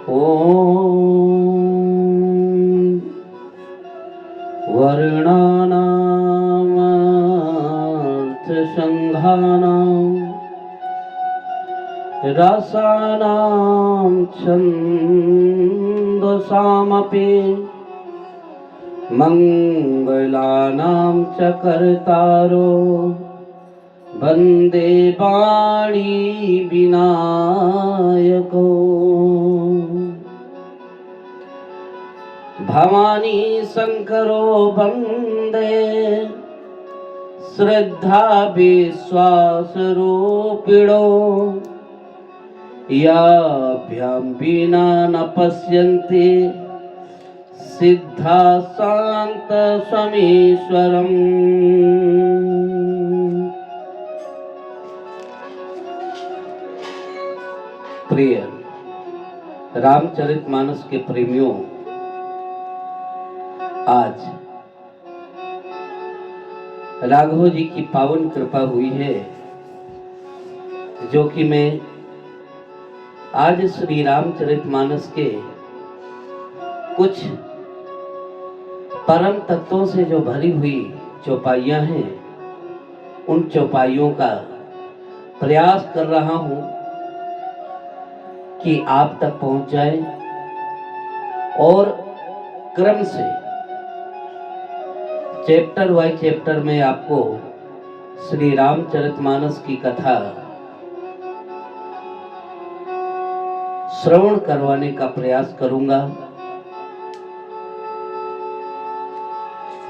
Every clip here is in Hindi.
ॐ वर्णानामर्थसङ्घानां रसानां छन्दसामपि मङ्गलानां च कर्तारो वन्दे वाणी विनायको भवानी शंकरो वन्दे श्रद्धा विश्वास रूपिणो याभ्यां विना न पश्यन्ति सिद्धा शांत समीश्वरम्। प्रिय रामचरितमानस के प्रेमियों, आज राघव जी की पावन कृपा हुई है जो कि मैं आज श्री रामचरितमानस के कुछ परम तत्वों से जो भरी हुई चौपाइयां हैं, उन चौपाइयों का प्रयास कर रहा हूं कि आप तक पहुंच जाए और क्रम से चैप्टर बाय चैप्टर में आपको श्री रामचरितमानस की कथा श्रवण करवाने का प्रयास करूंगा।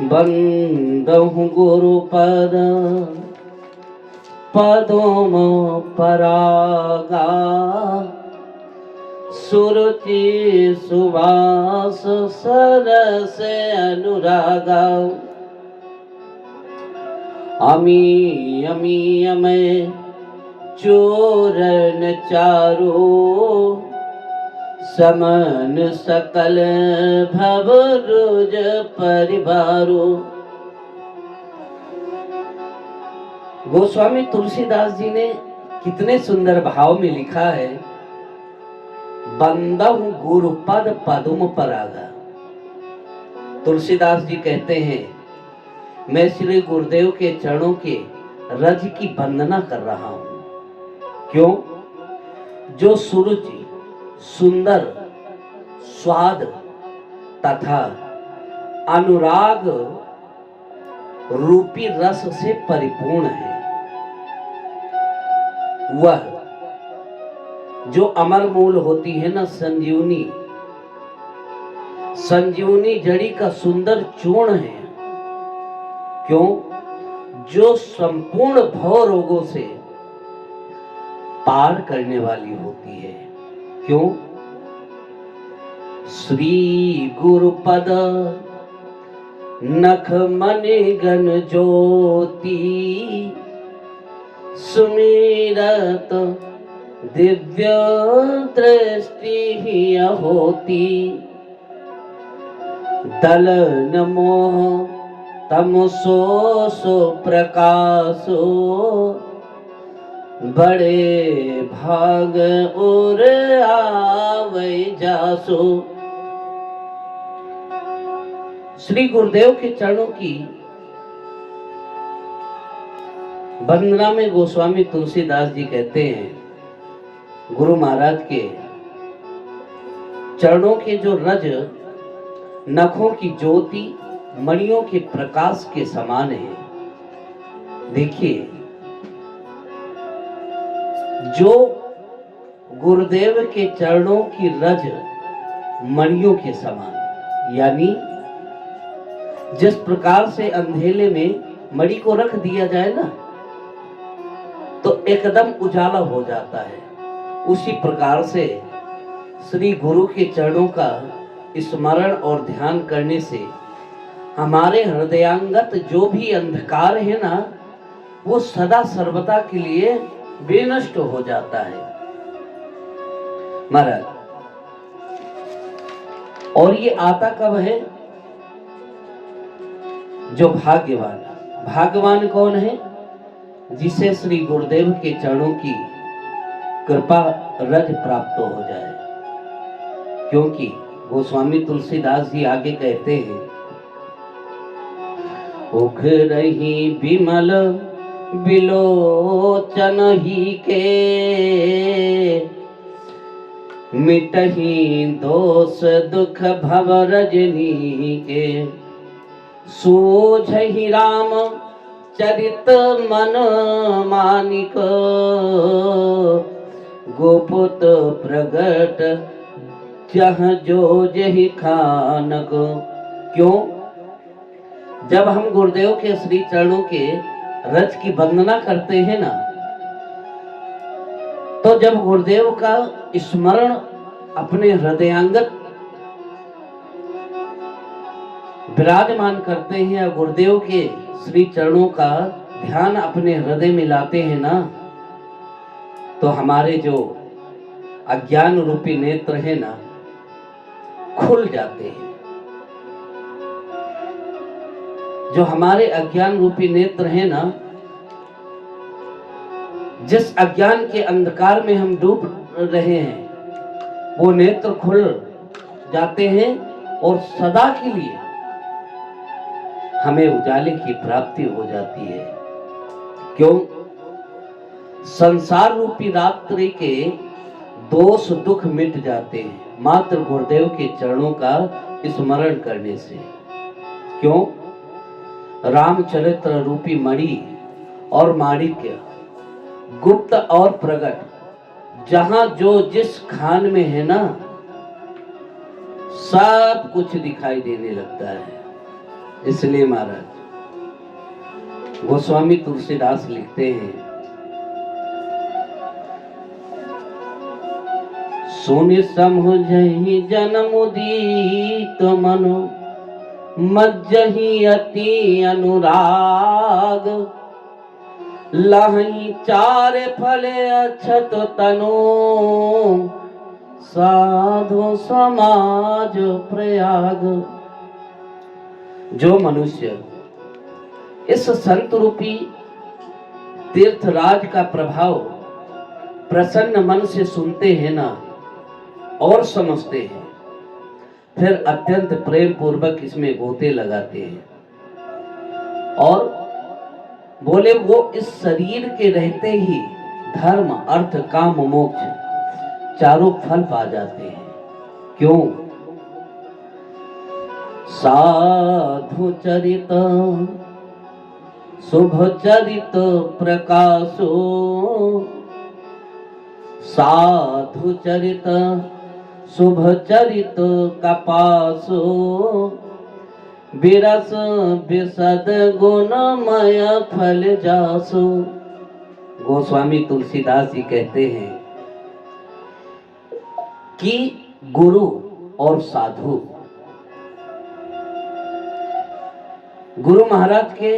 बंदहु गुरुपद पदोम परागा सुरुचि सुवास सरस अनुरागा अमी अमी अमय चोरन चारो समन सकल भव रुज परिवारो। गोस्वामी तुलसीदास जी ने कितने सुंदर भाव में लिखा है, बंदहु गुरुपद पदुम परागा। तुलसीदास जी कहते हैं, मैं श्री गुरुदेव के चरणों के रज की वंदना कर रहा हूं। क्यों? जो सुरुचि, सुंदर, स्वाद तथा अनुराग रूपी रस से परिपूर्ण है। वह जो अमर मूल होती है ना, संजीवनी, संजीवनी जड़ी का सुंदर चूर्ण है। क्यों? जो संपूर्ण भव रोगों से पार करने वाली होती है। क्यों? श्री गुरुपद नख मणि गण ज्योति सुमिरत दिव्य दृष्टि होती दलन मोह तमसो सो प्रकाशो बड़े भाग और आवे जासो। श्री गुरुदेव के चरणों की वंदना में गोस्वामी तुलसीदास जी कहते हैं, गुरु महाराज के चरणों के जो रज नखों की ज्योति मणियों के प्रकाश के समान है। देखिए, जो गुरुदेव के चरणों की रज मणियों के समान, यानी जिस प्रकार से अंधेले में मणि को रख दिया जाए ना तो एकदम उजाला हो जाता है, उसी प्रकार से श्री गुरु के चरणों का स्मरण और ध्यान करने से हमारे हृदयांगत जो भी अंधकार है ना, वो सदा सर्वदा के लिए बेनष्ट हो जाता है महाराज। और ये आता कब है? जो भाग्यवान। भाग्यवान कौन है? जिसे श्री गुरुदेव के चरणों की कृपा रज प्राप्त हो जाए। क्योंकि गोस्वामी तुलसीदास जी आगे कहते हैं, उख रही विमल बिलोचन ही के, मिटही दोष दुख भव रजनी के, सूझहि राम चरित मन मानिक, गोपुत प्रगट जह जो जहि खानक। क्यों? जब हम गुरुदेव के श्री चरणों के रज की वंदना करते हैं ना, तो जब गुरुदेव का स्मरण अपने हृदयांगत विराजमान करते हैं या गुरुदेव के श्री चरणों का ध्यान अपने हृदय में लाते हैं ना, तो हमारे जो अज्ञान रूपी नेत्र है ना, खुल जाते हैं। जो हमारे अज्ञान रूपी नेत्र है ना, जिस अज्ञान के अंधकार में हम डूब रहे हैं, वो नेत्र खुल जाते हैं और सदा के लिए हमें उजाले की प्राप्ति हो जाती है। क्यों? संसार रूपी रात्रि के दोष दुख मिट जाते हैं मात्र गुरुदेव के चरणों का स्मरण करने से। क्यों? रामचरित्र रूपी मणि और माणिक्य, गुप्त और प्रगट, जहां जो जिस खान में है ना, सब कुछ दिखाई देने लगता है। इसलिए महाराज गोस्वामी तुलसीदास लिखते हैं, सुनि समझहि जन्म उदित मनो, मज्जहि अति अनुराग, लहि चार फले अक्षत तनो, साधु समाज प्रयाग। जो मनुष्य इस संत रूपी तीर्थराज का प्रभाव प्रसन्न मन से सुनते हैं ना और समझते हैं, फिर अत्यंत प्रेम पूर्वक इसमें गोते लगाते हैं और बोले वो इस शरीर के रहते ही धर्म अर्थ काम मोक्ष चारों फल पा जाते हैं। क्यों? साधु चरित शुभ चरित प्रकाशो, साधु चरित शुभ चरित कपासो, बिरस बिसद गुणमय फल जासो। गोस्वामी तुलसीदास जी कहते हैं कि गुरु और साधु, गुरु महाराज के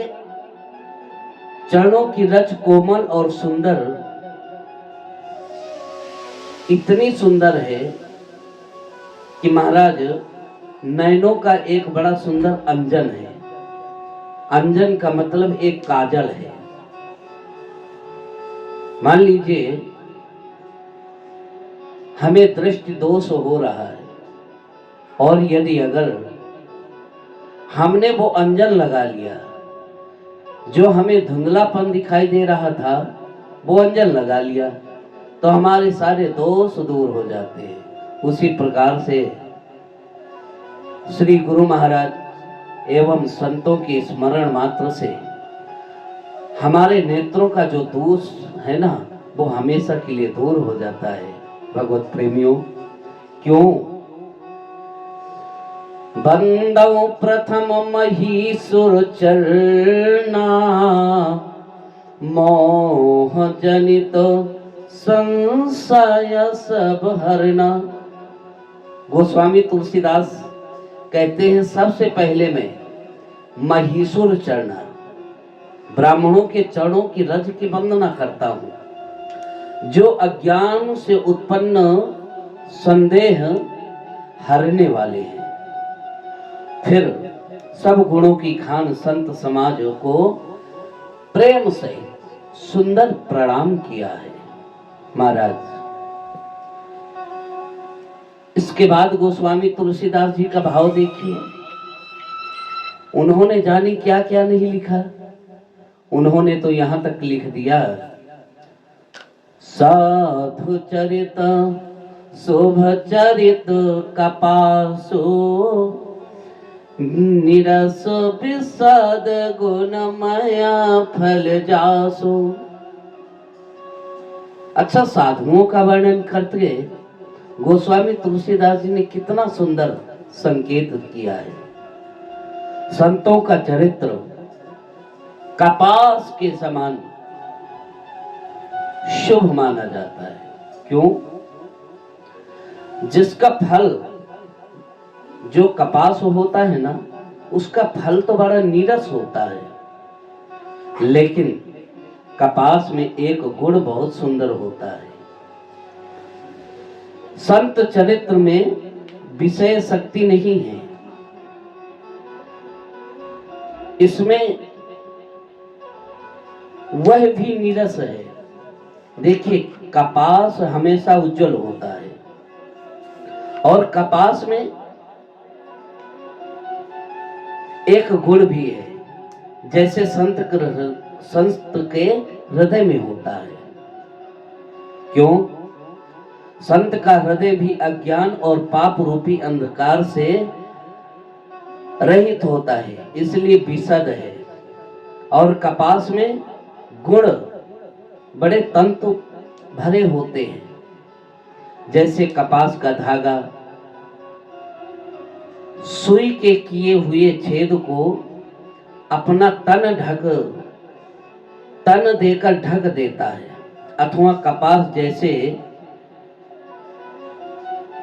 चरणों की रच कोमल और सुंदर, इतनी सुंदर है कि महाराज नैनों का एक बड़ा सुंदर अंजन है। अंजन का मतलब एक काजल है। मान लीजिए हमें दृष्टि दोष हो रहा है और यदि अगर हमने वो अंजन लगा लिया, जो हमें धुंधलापन दिखाई दे रहा था वो अंजन लगा लिया, तो हमारे सारे दोष दूर हो जाते हैं। उसी प्रकार से श्री गुरु महाराज एवं संतों के स्मरण मात्र से हमारे नेत्रों का जो दोष है ना, वो हमेशा के लिए दूर हो जाता है। भगवत प्रेमियों, क्यों? बंदौ प्रथम महीसुर चरना, मोह जनित संशय सब हरना। गोस्वामी तुलसीदास कहते हैं सबसे पहले मैं महीसुर चरणा, ब्राह्मणों के चरणों की रज की वंदना करता हूं, जो अज्ञान से उत्पन्न संदेह हरने वाले हैं। फिर सब गुणों की खान संत समाज को प्रेम से सुंदर प्रणाम किया है। महाराज इसके बाद गोस्वामी तुलसीदास जी का भाव देखिए, उन्होंने जानी क्या क्या नहीं लिखा। उन्होंने तो यहां तक लिख दिया, साधु चरित शुभ चरित कपासो, निरस विषद गुणमया फल जासो। अच्छा, साधुओं का वर्णन करते गोस्वामी तुलसीदास जी ने कितना सुंदर संकेत किया है। संतों का चरित्र कपास के समान शुभ माना जाता है। क्यों? जिसका फल, जो कपास होता है ना, उसका फल तो बड़ा नीरस होता है, लेकिन कपास में एक गुण बहुत सुंदर होता है। संत चरित्र में विषय शक्ति नहीं है, इसमें वह भी नीरस है। देखिए, कपास हमेशा उज्जवल होता है, और कपास में एक गुण भी है, जैसे संत के हृदय में होता है। क्यों? संत का हृदय भी अज्ञान और पाप रूपी अंधकार से रहित होता है, इसलिए विशद है। और कपास में गुण बड़े तंतु भरे होते हैं, जैसे कपास का धागा सुई के किए हुए छेद को अपना तन देकर ढक देता है, अथवा कपास जैसे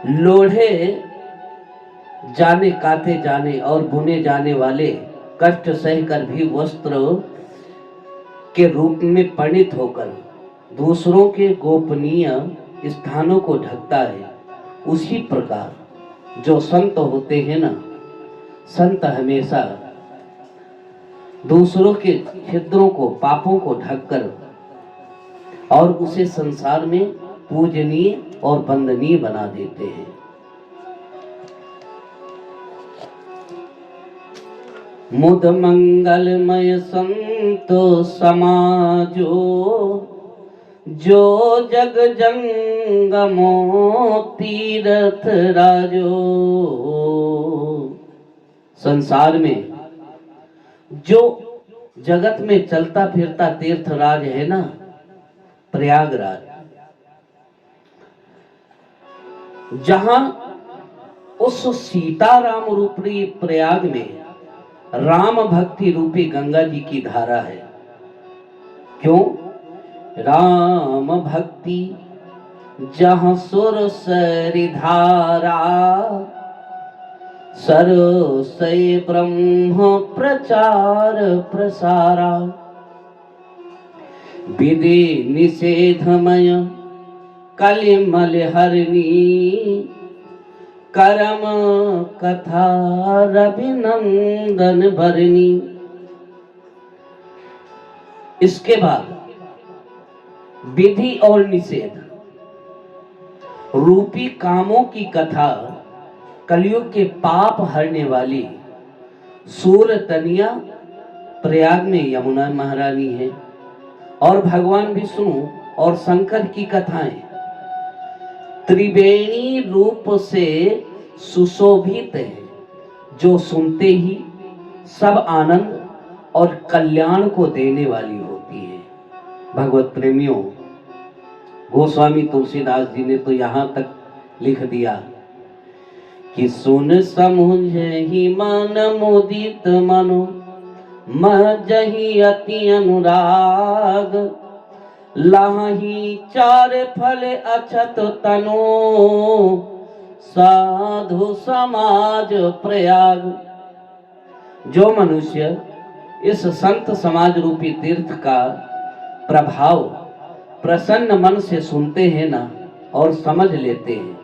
लोढ़े जाने, काटे जाने और बुने जाने वाले कष्ट सहकर भी वस्त्र के रूप में परिणित होकर दूसरों के गोपनीय स्थानों को ढकता है, उसी प्रकार जो संत होते हैं ना, संत हमेशा दूसरों के छिद्रों को, पापों को ढककर और उसे संसार में पूजनीय और वंदनीय बना देते हैं। मुद मंगलमय संतो समाजो, जो जग जंगमो तीर्थ राजो। संसार में जो जगत में चलता फिरता तीर्थराज है ना, प्रयागराज, जहां उस सीताराम रूपी प्रयाग में राम भक्ति रूपी गंगा जी की धारा है। क्यों? राम भक्ति जहां सुर सरि धारा, सरसई ब्रह्म प्रचार प्रसारा। विधि निषेधमय कलिमल हरणी, करम कथा रविनंदन भरनी। इसके बाद विधि और निषेध रूपी कामों की कथा कलयुग के पाप हरने वाली सूर तनिया प्रयाग में यमुना महारानी है। और भगवान विष्णु और शंकर की कथाएं त्रिवेणी रूप से सुशोभित है, जो सुनते ही सब आनंद और कल्याण को देने वाली होती है। भगवत प्रेमियों, गोस्वामी तुलसीदास जी ने तो यहां तक लिख दिया कि सुन समुझ ही मन मुदित मनो, महजहि अति अनुराग, लाही चार फल अछत तनो, साधु समाज प्रयाग। जो मनुष्य इस संत समाज रूपी तीर्थ का प्रभाव प्रसन्न मन से सुनते हैं ना और समझ लेते हैं,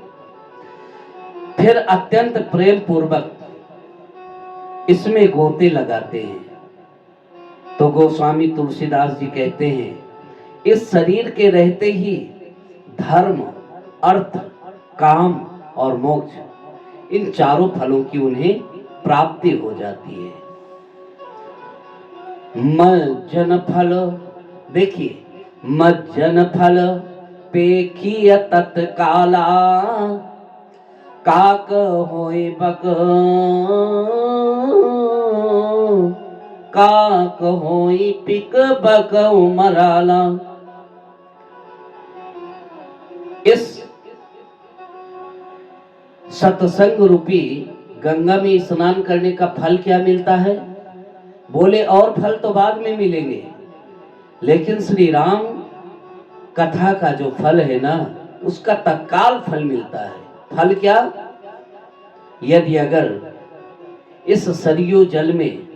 फिर अत्यंत प्रेम पूर्वक इसमें गोते लगाते हैं, तो गोस्वामी तुलसीदास जी कहते हैं, इस शरीर के रहते ही धर्म, अर्थ, काम और मोक्ष, इन चारों फलों की उन्हें प्राप्ति हो जाती है। मज्जन फल, देखिए, मज्जन फल पेखिय तत्काला, काक होय बक, काक होई पिक बक उमराला। इस सत्संग रूपी गंगा में स्नान करने का फल क्या मिलता है? बोले और फल तो बाद में मिलेंगे, लेकिन श्री राम कथा का जो फल है ना, उसका तत्काल फल मिलता है। फल क्या? यदि अगर इस सरयू जल में,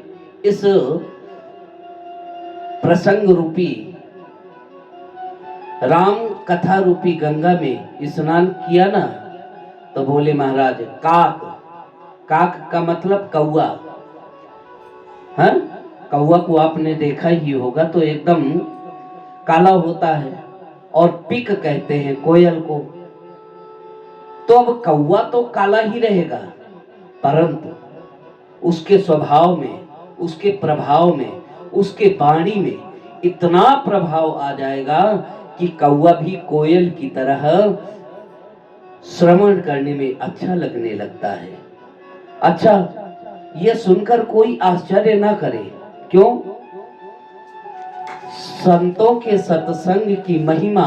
इस प्रसंग रूपी राम कथा रूपी गंगा में स्नान किया ना, तो बोले महाराज काक, काक का मतलब कौआ, हाँ, कौआ को आपने देखा ही होगा, तो एकदम काला होता है, और पिक कहते हैं कोयल को। तो अब कौआ तो काला ही रहेगा, परंतु उसके स्वभाव में, उसके प्रभाव में, उसके वाणी में इतना प्रभाव आ जाएगा कि कौआ भी कोयल की तरह श्रवण करने में अच्छा लगने लगता है। अच्छा, यह सुनकर कोई आश्चर्य ना करे, क्यों? संतों के सत्संग की महिमा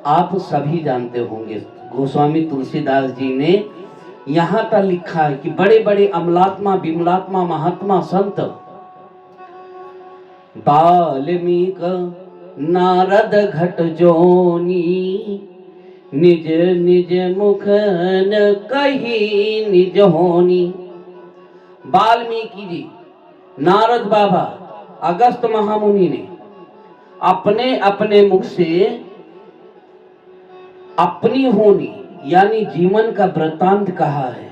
आप सभी जानते होंगे। गोस्वामी तुलसीदास जी ने यहां तक लिखा है कि बड़े बड़े अमलात्मा, विमलात्मा, महात्मा संत, वाल्मीक नारद घट जोनी, निज निज मुख न कही निज होनी। वाल्मीकि जी, नारद बाबा, अगस्त महामुनि ने अपने अपने मुख से अपनी होनी यानी जीवन का वृत्तांत कहा है।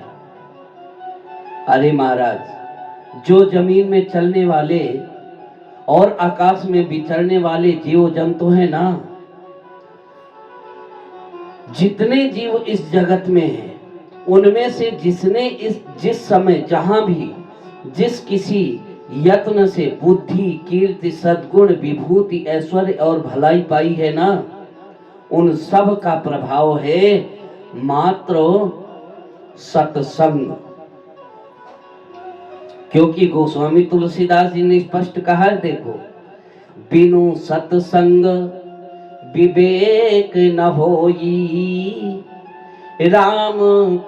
अरे महाराज, जो जमीन में चलने वाले और आकाश में विचरने वाले जीव जंतु हैं ना, जितने जीव इस जगत में हैं, उनमें से जिसने जिस समय जहां भी जिस किसी यत्न से बुद्धि, कीर्ति, सद्गुण, विभूति, ऐश्वर्य और भलाई पाई है ना, उन सब का प्रभाव है मात्र सत्संग। क्योंकि गोस्वामी तुलसीदास जी ने स्पष्ट कहा है, देखो, बिनु सत्संग विवेक न होई, राम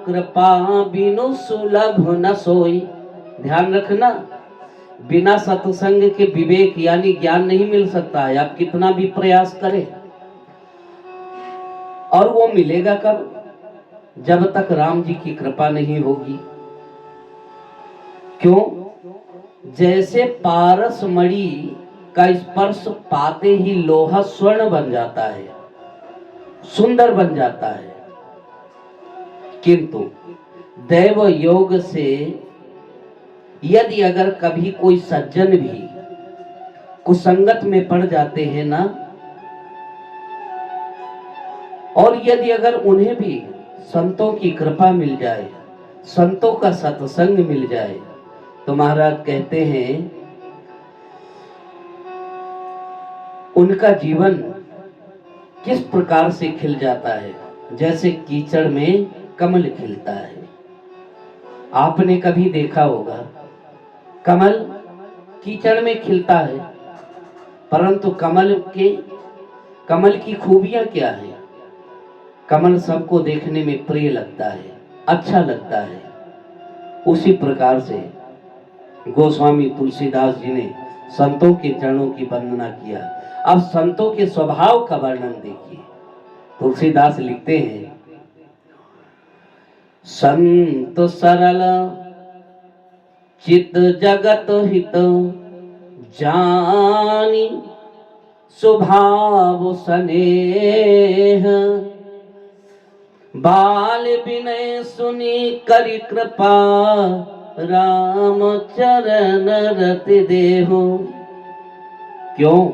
कृपा बिनु सुलभ न सोई। ध्यान रखना, बिना सत्संग के विवेक यानी ज्ञान नहीं मिल सकता है, आप कितना भी प्रयास करें। और वो मिलेगा कब? जब तक राम जी की कृपा नहीं होगी। क्यों? जैसे पारस मणि का स्पर्श पाते ही लोहा स्वर्ण बन जाता है, सुंदर बन जाता है, किंतु दैव योग से यदि अगर कभी कोई सज्जन भी कुसंगत में पड़ जाते हैं ना, और यदि अगर उन्हें भी संतों की कृपा मिल जाए, संतों का सत्संग मिल जाए, तो महाराज कहते हैं उनका जीवन किस प्रकार से खिल जाता है, जैसे कीचड़ में कमल खिलता है। आपने कभी देखा होगा, कमल कीचड़ में खिलता है, परंतु कमल की खूबियां क्या है? कमल सबको देखने में प्रिय लगता है, अच्छा लगता है। उसी प्रकार से गोस्वामी तुलसीदास जी ने संतों के चरणों की वंदना किया। अब संतों के स्वभाव का वर्णन देखिए। तुलसीदास लिखते हैं, संत सरल चित जगत हित जानी, स्वभाव स्नेह, बाल विनय सुनी करि कृपा, राम चरण रति देहु। क्यों?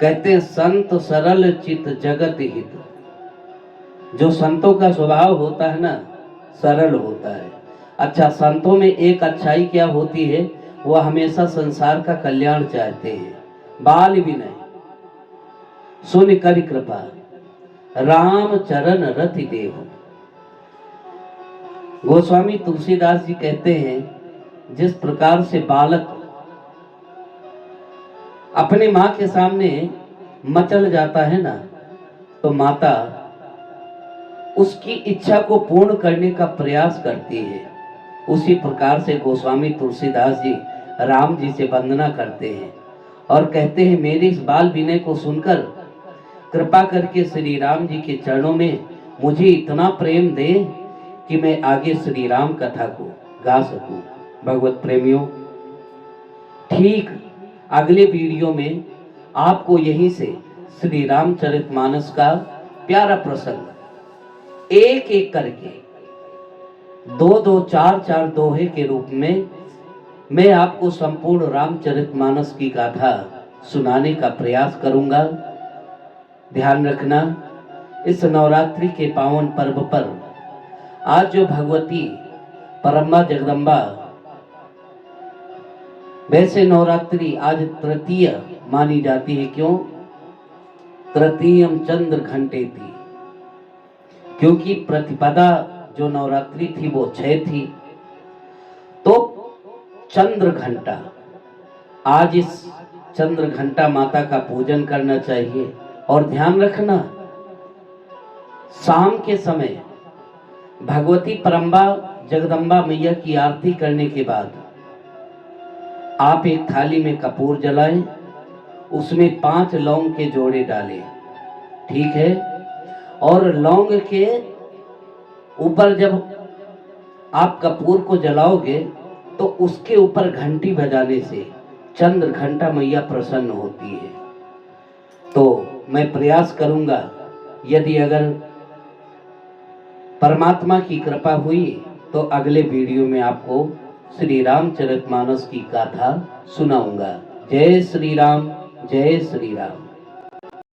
कहते संत सरल चित जगत हित जो संतों का स्वभाव होता है ना, सरल होता है। अच्छा, संतों में एक अच्छाई क्या होती है, वह हमेशा संसार का कल्याण चाहते हैं। बाल विनय सुन कर कृपा, राम चरण रति देव। गोस्वामी तुलसीदास जी कहते हैं, जिस प्रकार से बालक अपने माँ के सामने मचल जाता है ना, तो माता उसकी इच्छा को पूर्ण करने का प्रयास करती है। उसी प्रकार से गोस्वामी तुलसीदास जी राम जी से वंदना करते हैं और कहते हैं, मेरे इस बाल विनय को सुनकर कृपा करके श्री राम जी के चरणों में मुझे इतना प्रेम दे कि मैं आगे श्री राम कथा को गा सकूं। भगवत प्रेमियों, ठीक अगले वीडियो में आपको यहीं से श्री रामचरितमानस का प्यारा प्रसंग एक एक करके दो दो चार चार दोहे के रूप में मैं आपको संपूर्ण रामचरितमानस की गाथा सुनाने का प्रयास करूंगा। ध्यान रखना, इस नवरात्रि के पावन पर्व पर आज जो भगवती परम्बा जगदम्बा, वैसे नवरात्रि आज तृतीय मानी जाती है। क्यों? तृतीयम चंद्र घंटे थी, क्योंकि प्रतिपदा जो नवरात्रि थी वो 6 थी। तो चंद्र घंटा, आज इस चंद्र घंटा माता का पूजन करना चाहिए। और ध्यान रखना, शाम के समय भगवती परम्बा जगदम्बा मैया की आरती करने के बाद आप एक थाली में कपूर जलाएं, उसमें 5 लौंग के जोड़े डालें, ठीक है। और लौंग के ऊपर जब आप कपूर को जलाओगे तो उसके ऊपर घंटी बजाने से चंद्र घंटा मैया प्रसन्न होती है। तो मैं प्रयास करूंगा, यदि अगर परमात्मा की कृपा हुई तो अगले वीडियो में आपको श्री रामचरितमानस की गाथा सुनाऊंगा। जय श्री राम, जय श्री राम।